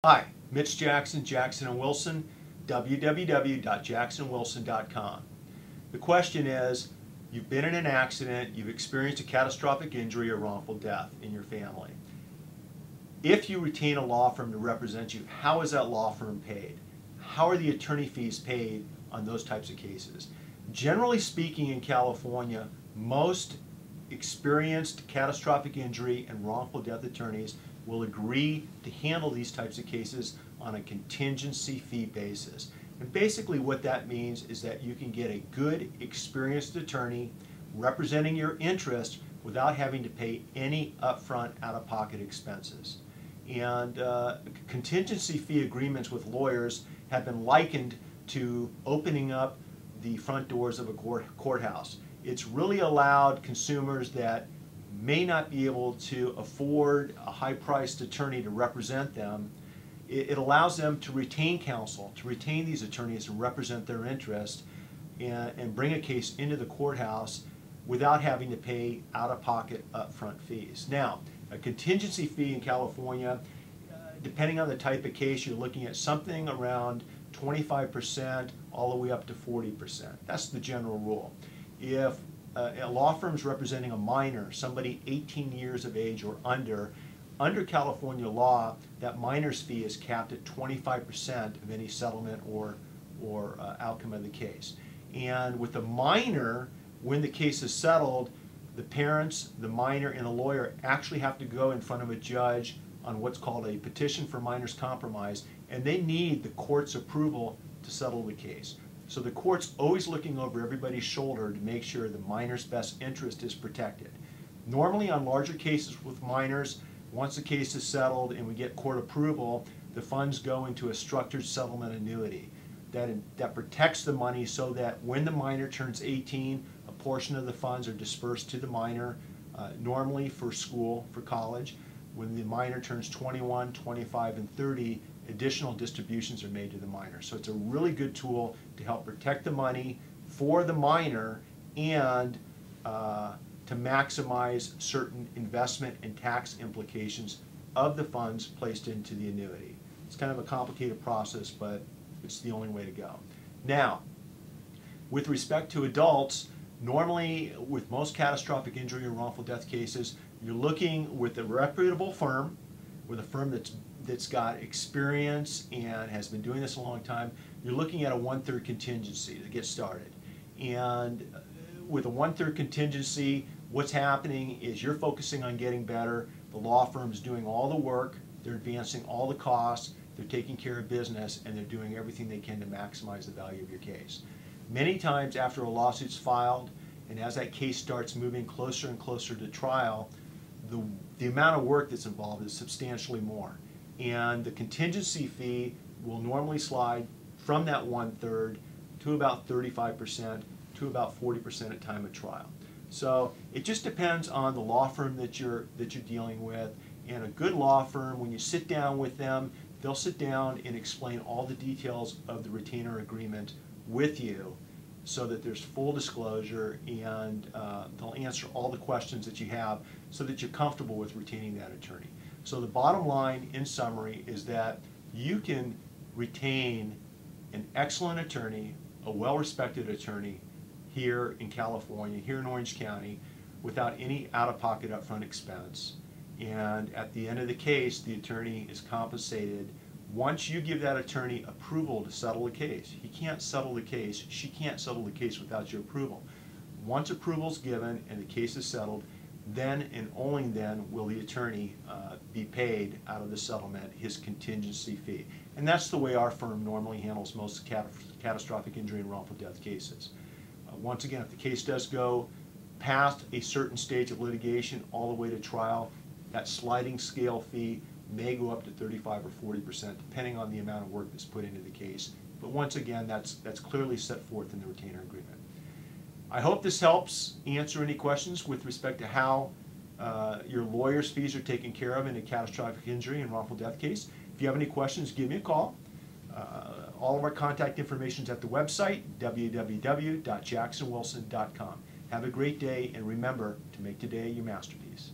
Hi, Mitch Jackson, Jackson & Wilson, www.jacksonwilson.com. The question is, you've been in an accident, you've experienced a catastrophic injury or wrongful death in your family. If you retain a law firm to represent you, how is that law firm paid? How are the attorney fees paid on those types of cases? Generally speaking, in California, most experienced catastrophic injury and wrongful death attorneys will agree to handle these types of cases on a contingency fee basis. And basically what that means is that you can get a good, experienced attorney representing your interest without having to pay any upfront out-of-pocket expenses. And contingency fee agreements with lawyers have been likened to opening up the front doors of a courthouse. It's really allowed consumers that may not be able to afford a high-priced attorney to represent them. It allows them to retain counsel, to retain these attorneys and represent their interest and bring a case into the courthouse without having to pay out-of-pocket upfront fees. Now, a contingency fee in California, depending on the type of case, you're looking at something around 25% all the way up to 40%. That's the general rule. If a law firm's representing a minor, somebody 18 years of age or under California law, that minor's fee is capped at 25% of any settlement or outcome of the case. And with a minor, when the case is settled, the parents, the minor, and a lawyer actually have to go in front of a judge on what's called a petition for minor's compromise, and they need the court's approval to settle the case. So the court's always looking over everybody's shoulder to make sure the minor's best interest is protected. Normally on larger cases with minors, once the case is settled and we get court approval, the funds go into a structured settlement annuity that protects the money so that when the minor turns 18, a portion of the funds are dispersed to the minor, normally for school, for college. When the minor turns 21, 25, and 30, additional distributions are made to the minor. So it's a really good tool to help protect the money for the minor and to maximize certain investment and tax implications of the funds placed into the annuity. It's kind of a complicated process, but it's the only way to go. Now, with respect to adults, normally with most catastrophic injury or wrongful death cases, you're looking with a reputable firm, with a firm that's got experience and has been doing this a long time. You're looking at a 1/3 contingency to get started. And with a 1/3 contingency, what's happening is you're focusing on getting better. The law firm's doing all the work, they're advancing all the costs, they're taking care of business, and they're doing everything they can to maximize the value of your case. Many times after a lawsuit's filed, and as that case starts moving closer and closer to trial, the amount of work that's involved is substantially more. And the contingency fee will normally slide from that 1/3 to about 35% to about 40% at time of trial. So it just depends on the law firm that you're dealing with. And a good law firm, when you sit down with them, they'll sit down and explain all the details of the retainer agreement with you so that there's full disclosure, and they'll answer all the questions that you have so that you're comfortable with retaining that attorney. So the bottom line, in summary, is that you can retain an excellent attorney, a well-respected attorney here in California, here in Orange County, without any out-of-pocket upfront expense. And at the end of the case, the attorney is compensated once you give that attorney approval to settle the case. He can't settle the case, she can't settle the case without your approval. Once approval is given and the case is settled, then and only then will the attorney be paid out of the settlement his contingency fee. And that's the way our firm normally handles most catastrophic injury and wrongful death cases. Once again, if the case does go past a certain stage of litigation all the way to trial, that sliding scale fee may go up to 35 or 40%, depending on the amount of work that's put into the case. But once again, that's clearly set forth in the retainer agreement. I hope this helps answer any questions with respect to how your lawyer's fees are taken care of in a catastrophic injury and wrongful death case. If you have any questions, give me a call. All of our contact information is at the website, www.jacksonwilson.com. Have a great day, and remember to make today your masterpiece.